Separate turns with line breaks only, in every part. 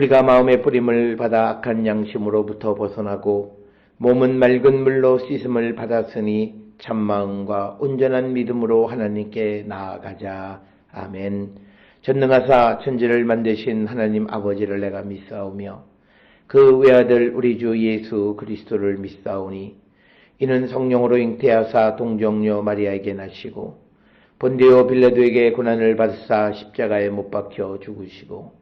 우리가 마음의 뿌림을 받아 악한 양심으로부터 벗어나고 몸은 맑은 물로 씻음을 받았으니 참마음과 온전한 믿음으로 하나님께 나아가자. 아멘. 전능하사 천지를 만드신 하나님 아버지를 내가 믿사오며 그 외아들 우리 주 예수 그리스도를 믿사오니 이는 성령으로 잉태하사 동정녀 마리아에게 나시고 본디오 빌라도에게 고난을 받으사 십자가에 못 박혀 죽으시고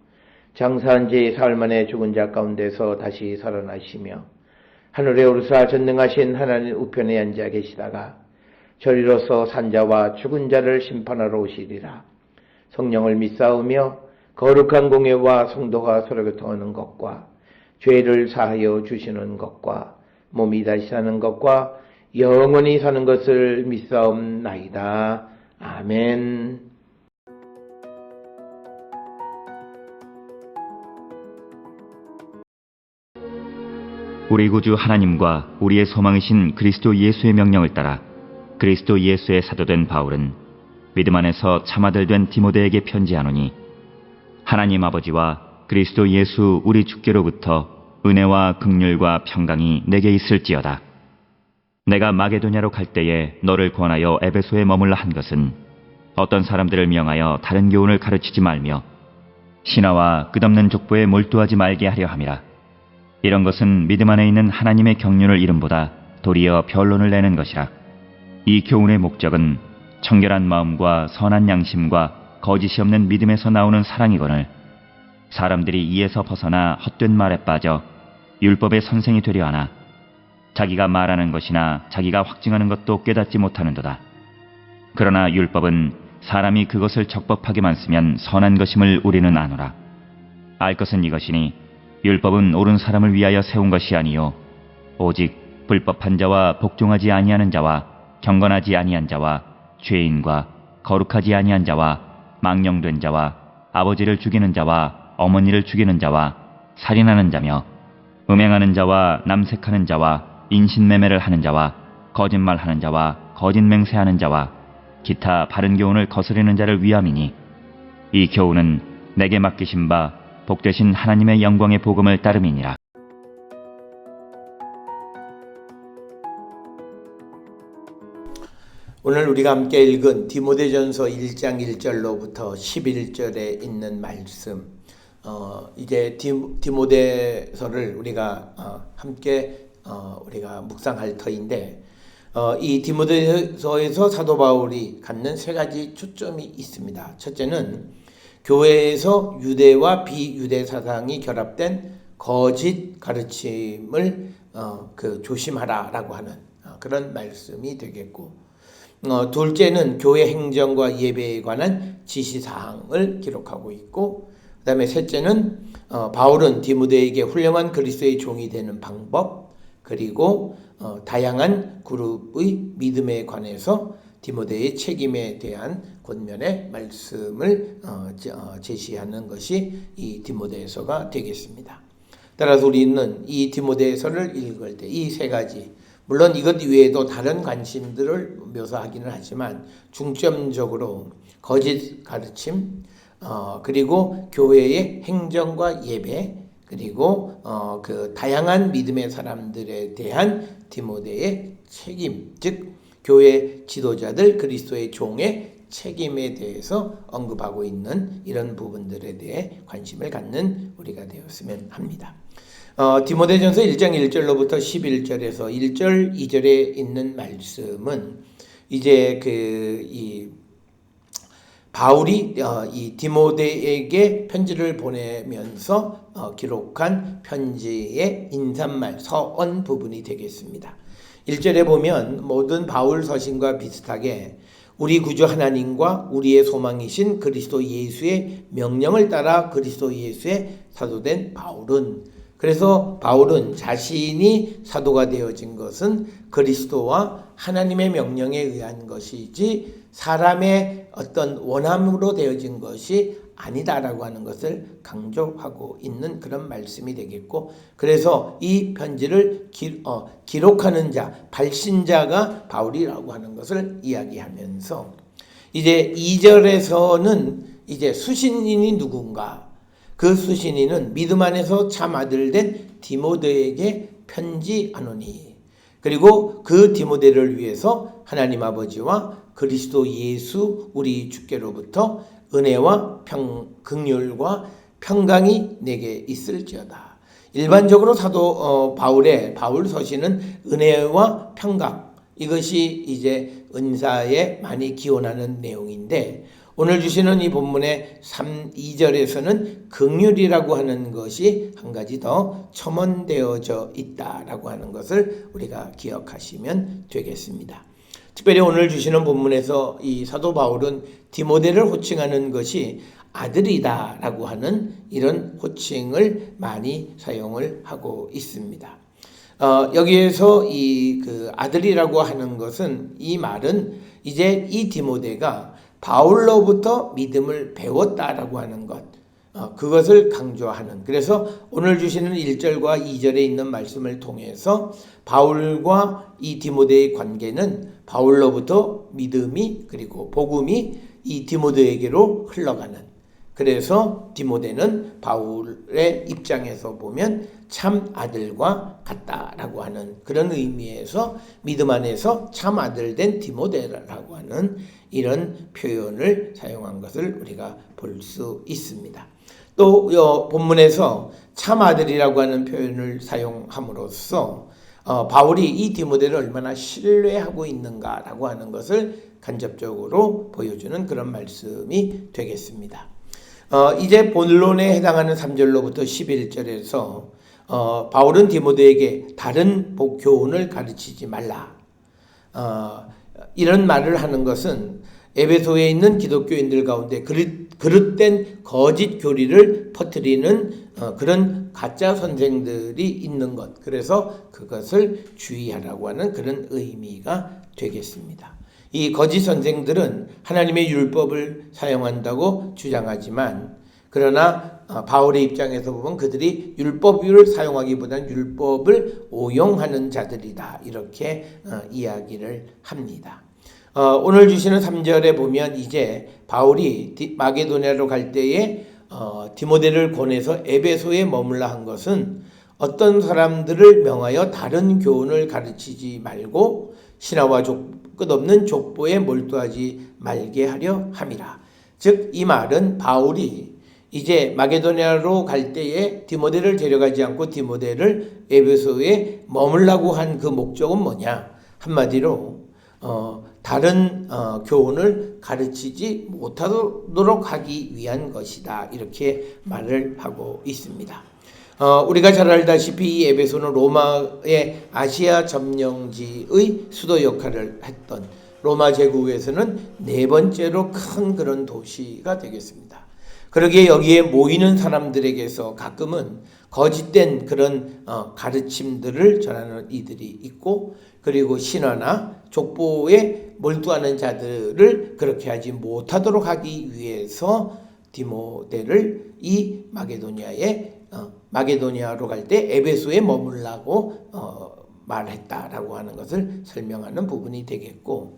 장사한 지 사흘 만에 죽은 자 가운데서 다시 살아나시며 하늘에 오르사 전능하신 하나님 우편에 앉아 계시다가 저리로서 산자와 죽은 자를 심판하러 오시리라. 성령을 믿사오며 거룩한 공예와 성도가 서로 교통하는 것과 죄를 사하여 주시는 것과 몸이 다시 사는 것과 영원히 사는 것을 믿사옵나이다. 아멘.
우리 구주 하나님과 우리의 소망이신 그리스도 예수의 명령을 따라 그리스도 예수의 사도된 바울은 믿음 안에서 참아들 된 디모데에게 편지하노니 하나님 아버지와 그리스도 예수 우리 주께로부터 은혜와 긍휼과 평강이 내게 있을지어다. 내가 마게도냐로 갈 때에 너를 권하여 에베소에 머물라 한 것은 어떤 사람들을 명하여 다른 교훈을 가르치지 말며 신화와 끝없는 족보에 몰두하지 말게 하려 함이라. 이런 것은 믿음 안에 있는 하나님의 경륜을 이름보다 도리어 변론을 내는 것이라. 이 교훈의 목적은 청결한 마음과 선한 양심과 거짓이 없는 믿음에서 나오는 사랑이거늘 사람들이 이에서 벗어나 헛된 말에 빠져 율법의 선생이 되려 하나 자기가 말하는 것이나 자기가 확증하는 것도 깨닫지 못하는도다. 그러나 율법은 사람이 그것을 적법하게만 쓰면 선한 것임을 우리는 아노라. 알 것은 이것이니 율법은 옳은 사람을 위하여 세운 것이 아니요 오직 불법한 자와 복종하지 아니하는 자와 경건하지 아니한 자와 죄인과 거룩하지 아니한 자와 망령된 자와 아버지를 죽이는 자와 어머니를 죽이는 자와 살인하는 자며 음행하는 자와 남색하는 자와 인신매매를 하는 자와 거짓말하는 자와 거짓맹세하는 자와 기타 바른 교훈을 거스르는 자를 위함이니 이 교훈은 내게 맡기신 바 복되신 하나님의 영광의 복음을 따름이니라.
오늘 우리가 함께 읽은 디모데전서 1장 1절로부터 11절에 있는 말씀, 이제 디모데서를 우리가 함께 우리가 묵상할 터인데, 이 디모데서에서 사도 바울이 갖는 세 가지 초점이 있습니다. 첫째는 교회에서 유대와 비유대 사상이 결합된 거짓 가르침을 조심하라라고 하는 그런 말씀이 되겠고, 둘째는 교회 행정과 예배에 관한 지시사항을 기록하고 있고, 그 다음에 셋째는 바울은 디모데에게 훌륭한 그리스도의 종이 되는 방법, 그리고 다양한 그룹의 믿음에 관해서 디모데의 책임에 대한 권면의 말씀을 제시하는 것이 이 디모데서가 되겠습니다. 따라서 우리는 이 디모데서를 읽을 때 이 세 가지, 물론 이것 이외에도 다른 관심들을 묘사하기는 하지만 중점적으로 거짓 가르침, 그리고 교회의 행정과 예배, 그리고 그 다양한 믿음의 사람들에 대한 디모데의 책임, 즉 교회 지도자들 그리스도의 종의 책임에 대해서 언급하고 있는 이런 부분들에 대해 관심을 갖는 우리가 되었으면 합니다. 디모데전서 1장 1절로부터 11절에서 1절, 2절에 있는 말씀은 이제 이 바울이 이 디모데에게 편지를 보내면서 기록한 편지의 인사말, 서언 부분이 되겠습니다. 1절에 보면 모든 바울 서신과 비슷하게 우리 구주 하나님과 우리의 소망이신 그리스도 예수의 명령을 따라 그리스도 예수의 사도된 바울은, 그래서 바울은 자신이 사도가 되어진 것은 그리스도와 하나님의 명령에 의한 것이지 사람의 어떤 원함으로 되어진 것이 아니다라고 하는 것을 강조하고 있는 그런 말씀이 되겠고, 그래서 이 편지를 기록하는 자, 발신자가 바울이라고 하는 것을 이야기하면서 이제 2절에서는 이제 수신인이 누군가, 그 수신인은 믿음 안에서 참 아들 된 디모데에게 편지하노니, 그리고 그 디모데를 위해서 하나님 아버지와 그리스도 예수 우리 주께로부터 은혜와 긍휼과 평강이 내게 있을지어다. 일반적으로 사도 바울 서신은 은혜와 평강, 이것이 이제 은사에 많이 기원하는 내용인데, 오늘 주시는 이 본문의 2절에서는 긍휼이라고 하는 것이 한 가지 더 첨언되어져 있다라고 하는 것을 우리가 기억하시면 되겠습니다. 특별히 오늘 주시는 본문에서 이 사도 바울은 디모데를 호칭하는 것이 아들이다라고 하는 이런 호칭을 많이 사용을 하고 있습니다. 여기에서 이 아들이라고 하는 것은, 이 말은 이제 이 디모데가 바울로부터 믿음을 배웠다라고 하는 것, 그것을 강조하는, 그래서 오늘 주시는 1절과 2절에 있는 말씀을 통해서 바울과 이 디모데의 관계는 바울로부터 믿음이, 그리고 복음이 이 디모데에게로 흘러가는, 그래서 디모데는 바울의 입장에서 보면 참 아들과 같다라고 하는 그런 의미에서 믿음 안에서 참 아들 된 디모데라고 하는 이런 표현을 사용한 것을 우리가 볼 수 있습니다. 또 본문에서 참 아들이라고 하는 표현을 사용함으로써 바울이 이 디모데를 얼마나 신뢰하고 있는가라고 하는 것을 간접적으로 보여주는 그런 말씀이 되겠습니다. 이제 본론에 해당하는 3절로부터 11절에서 바울은 디모데에게 다른 교훈을 가르치지 말라, 이런 말을 하는 것은 에베소에 있는 기독교인들 가운데 그릇된 거짓 교리를 퍼뜨리는 그런 가짜 선생들이 있는 것, 그래서 그것을 주의하라고 하는 그런 의미가 되겠습니다. 이 거짓 선생들은 하나님의 율법을 사용한다고 주장하지만, 그러나 바울의 입장에서 보면 그들이 율법을 사용하기보다는 율법을 오용하는 자들이다, 이렇게 이야기를 합니다. 오늘 주시는 3절에 보면 이제 바울이 마게도냐로 갈 때에 디모데를 보내서 에베소에 머물라 한 것은 어떤 사람들을 명하여 다른 교훈을 가르치지 말고 신하와 끝없는 족보에 몰두하지 말게 하려 함이라. 즉 이 말은 바울이 이제 마게도냐로 갈 때에 디모데를 데려가지 않고 디모데를 에베소에 머물라고 한 그 목적은 뭐냐? 한마디로 다른 교훈을 가르치지 못하도록 하기 위한 것이다, 이렇게 말을 하고 있습니다. 우리가 잘 알다시피 이 에베소는 로마의 아시아 점령지의 수도 역할을 했던 로마 제국에서는 네 번째로 큰 그런 도시가 되겠습니다. 그러기에 여기에 모이는 사람들에게서 가끔은 거짓된 그런 가르침들을 전하는 이들이 있고, 그리고 신화나 족보에 몰두하는 자들을 그렇게 하지 못하도록 하기 위해서 디모데를 이 마게도니아로 갈 때 에베소에 머물라고 말했다라고 하는 것을 설명하는 부분이 되겠고,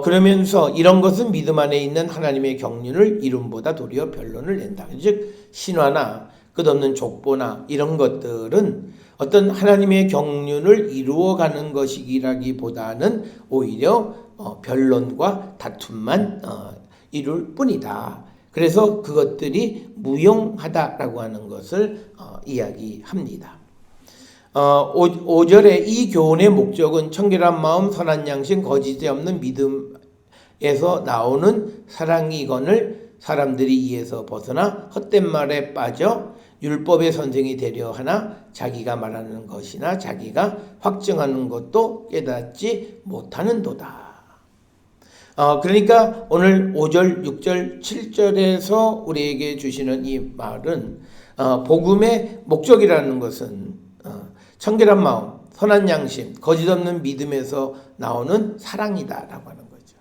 그러면서 이런 것은 믿음 안에 있는 하나님의 경륜을 이름보다 도리어 변론을 낸다. 즉 신화나 끝없는 족보나 이런 것들은 어떤 하나님의 경륜을 이루어가는 것이라기보다는 오히려 변론과 다툼만 이룰 뿐이다. 그래서 그것들이 무용하다라고 하는 것을 이야기합니다. 5절에 이 교훈의 목적은 청결한 마음, 선한 양심, 거짓이 없는 믿음에서 나오는 사랑이거늘 사람들이 이에서 벗어나 헛된 말에 빠져 율법의 선생이 되려 하나 자기가 말하는 것이나 자기가 확증하는 것도 깨닫지 못하는도다. 그러니까 오늘 5절, 6절, 7절에서 우리에게 주시는 이 말은 복음의 목적이라는 것은 청결한 마음, 선한 양심, 거짓 없는 믿음에서 나오는 사랑이다라고 하는 거죠.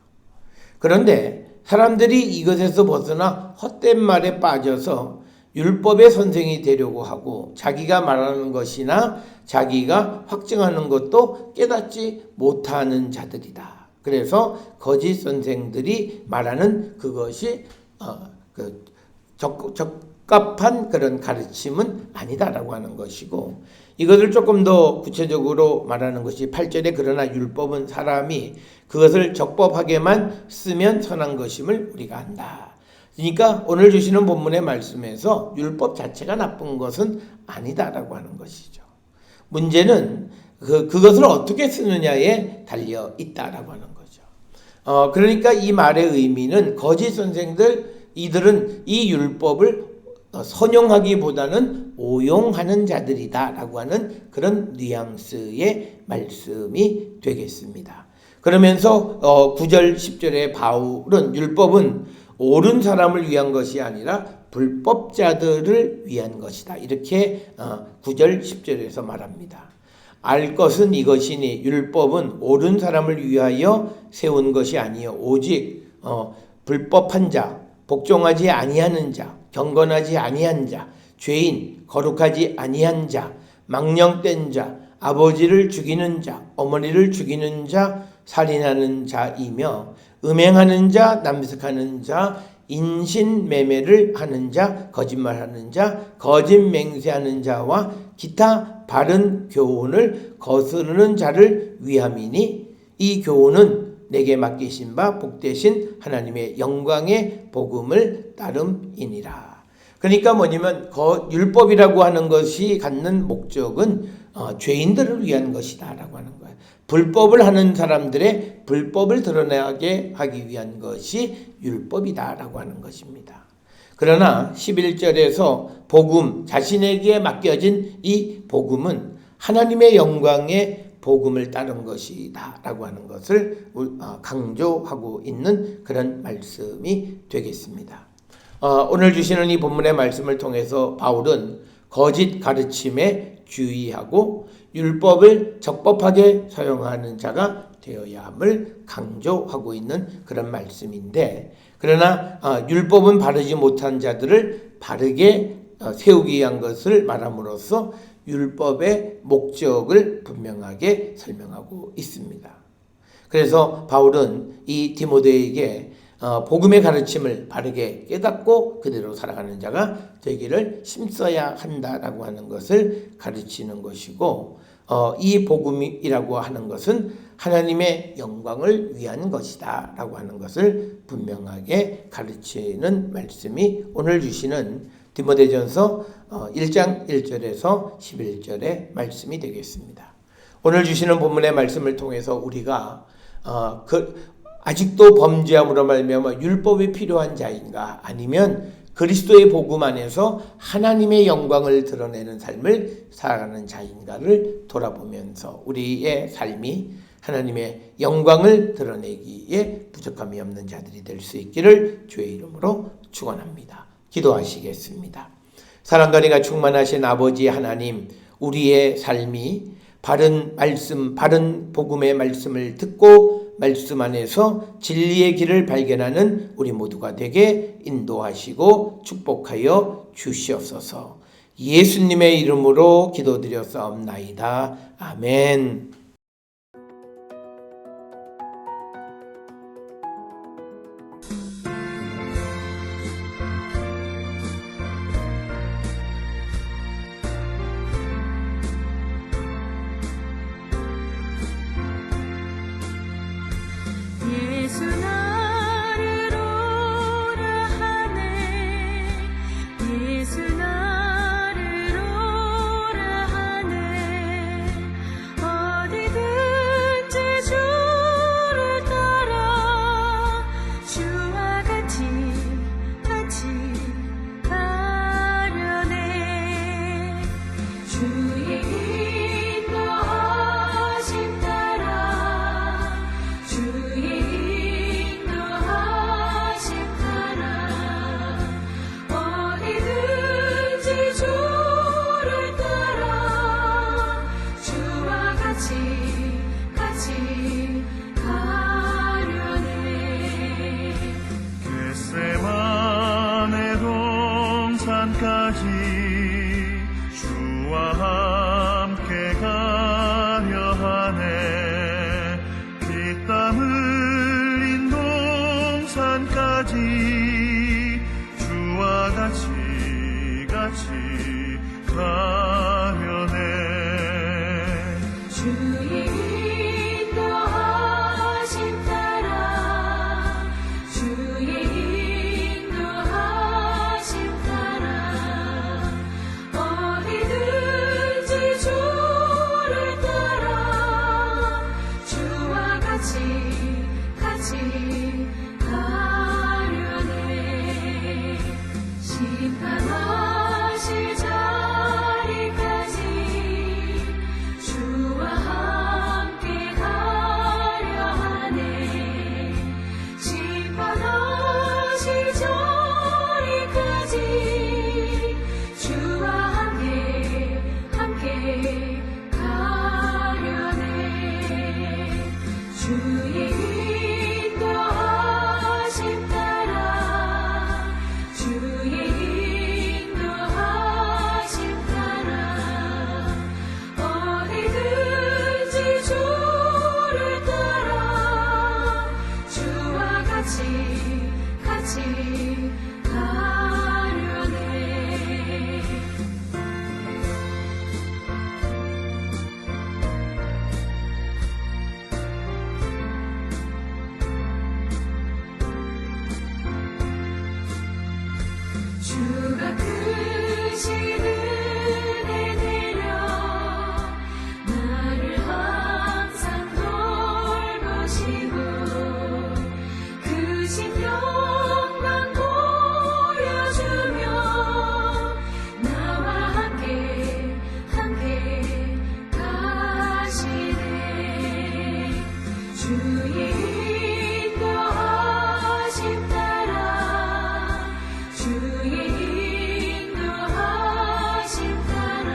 그런데 사람들이 이것에서 벗어나 헛된 말에 빠져서 율법의 선생이 되려고 하고 자기가 말하는 것이나 자기가 확증하는 것도 깨닫지 못하는 자들이다. 그래서 거짓 선생들이 말하는 그것이 적합한 그런 가르침은 아니다라고 하는 것이고, 이것을 조금 더 구체적으로 말하는 것이 8절에 그러나 율법은 사람이 그것을 적법하게만 쓰면 선한 것임을 우리가 안다. 그러니까 오늘 주시는 본문의 말씀에서 율법 자체가 나쁜 것은 아니다라고 하는 것이죠. 문제는 그것을 어떻게 쓰느냐에 달려 있다라고 하는 거죠. 그러니까 이 말의 의미는 거짓 선생들, 이들은 이 율법을 선용하기보다는 오용하는 자들이다라고 하는 그런 뉘앙스의 말씀이 되겠습니다. 그러면서 9절 10절에 바울은 율법은 옳은 사람을 위한 것이 아니라 불법자들을 위한 것이다. 이렇게 9절 10절에서 말합니다. 알 것은 이것이니 율법은 옳은 사람을 위하여 세운 것이 아니요 오직 불법한 자, 복종하지 아니하는 자, 경건하지 아니한 자, 죄인, 거룩하지 아니한 자, 망령된 자, 아버지를 죽이는 자, 어머니를 죽이는 자, 살인하는 자이며 음행하는 자, 남색하는 자, 인신매매를 하는 자, 거짓말하는 자, 거짓 맹세하는 자와 기타 바른 교훈을 거스르는 자를 위함이니 이 교훈은 내게 맡기신 바 복되신 하나님의 영광의 복음을 따름이니라. 그러니까 뭐냐면 율법이라고 하는 것이 갖는 목적은 죄인들을 위한 것이다 라고 하는 거예요. 불법을 하는 사람들의 불법을 드러나게 하기 위한 것이 율법이다 라고 하는 것입니다. 그러나 11절에서 복음, 자신에게 맡겨진 이 복음은 하나님의 영광의 복음을 따른 것이다 라고 하는 것을 강조하고 있는 그런 말씀이 되겠습니다. 오늘 주시는 이 본문의 말씀을 통해서 바울은 거짓 가르침에 주의하고 율법을 적법하게 사용하는 자가 되어야 함을 강조하고 있는 그런 말씀인데, 그러나 율법은 바르지 못한 자들을 바르게 세우기 위한 것을 말함으로써 율법의 목적을 분명하게 설명하고 있습니다. 그래서 바울은 이 디모데에게 복음의 가르침을 바르게 깨닫고 그대로 살아가는 자가 되기를 힘써야 한다라고 하는 것을 가르치는 것이고, 이 복음이라고 하는 것은 하나님의 영광을 위한 것이다 라고 하는 것을 분명하게 가르치는 말씀이 오늘 주시는 디모데전서 1장 1절에서 11절의 말씀이 되겠습니다. 오늘 주시는 본문의 말씀을 통해서 우리가 아직도 범죄함으로 말미암아 율법이 필요한 자인가, 아니면 그리스도의 복음 안에서 하나님의 영광을 드러내는 삶을 살아가는 자인가를 돌아보면서 우리의 삶이 하나님의 영광을 드러내기에 부족함이 없는 자들이 될 수 있기를 주의 이름으로 축원합니다. 기도하시겠습니다. 사랑과 은혜가 충만하신 아버지 하나님, 우리의 삶이 바른 말씀, 바른 복음의 말씀을 듣고 말씀 안에서 진리의 길을 발견하는 우리 모두가 되게 인도하시고 축복하여 주시옵소서. 예수님의 이름으로 기도드렸사옵나이다. 아멘.
예수 나를 오라 하네 예수 나를 오라 하네 어디든지 주를 따라 주와 같이 가려네 주의 인도하심 따라 주의 인도하심 따라 어디든지 주를 따라 주와 같이 가려네
겟세마네 동산까지 주와 함께 가려 하네 피땀 흘린 동산까지 주와 같이 가려네
주의 인도하심 따라 주의 인도하심 따라 어디든지 주를 따라 주와 같이 가려네 심판하실 자리까지 주와 함께 가려 하네 심판하실 자리까지 주와 함께 가려네 주의 인도하심 따라 주의 인도하심 따라 어디든지 주를 따라 주와 같이 가려네 주가 크신 은혜 내려 나를 항상 돌보시고 크신 영광 보여주며 나와 함께 가시네 주의 인도하심 따라 주의 인도하심 따라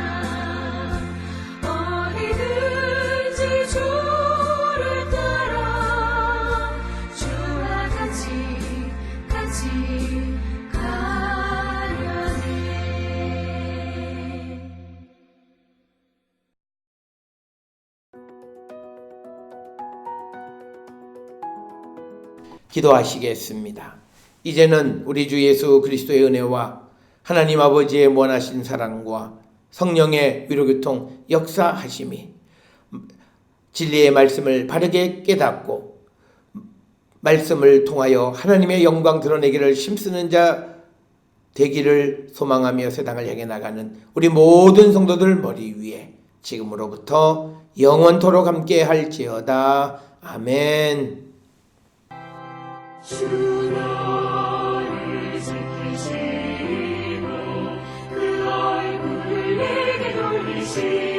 어디든지 주를 따라 주와 같이 가려네
기도하시겠습니다. 이제는 우리 주 예수 그리스도의 은혜와 하나님 아버지의 무한하신 사랑과 성령의 위로교통 역사하심이 진리의 말씀을 바르게 깨닫고 말씀을 통하여 하나님의 영광 드러내기를 힘쓰는 자 되기를 소망하며 세상을 향해 나가는 우리 모든 성도들 머리 위에 지금으로부터 영원토록 함께 할지어다. 아멘.
주 너를 지키시 이시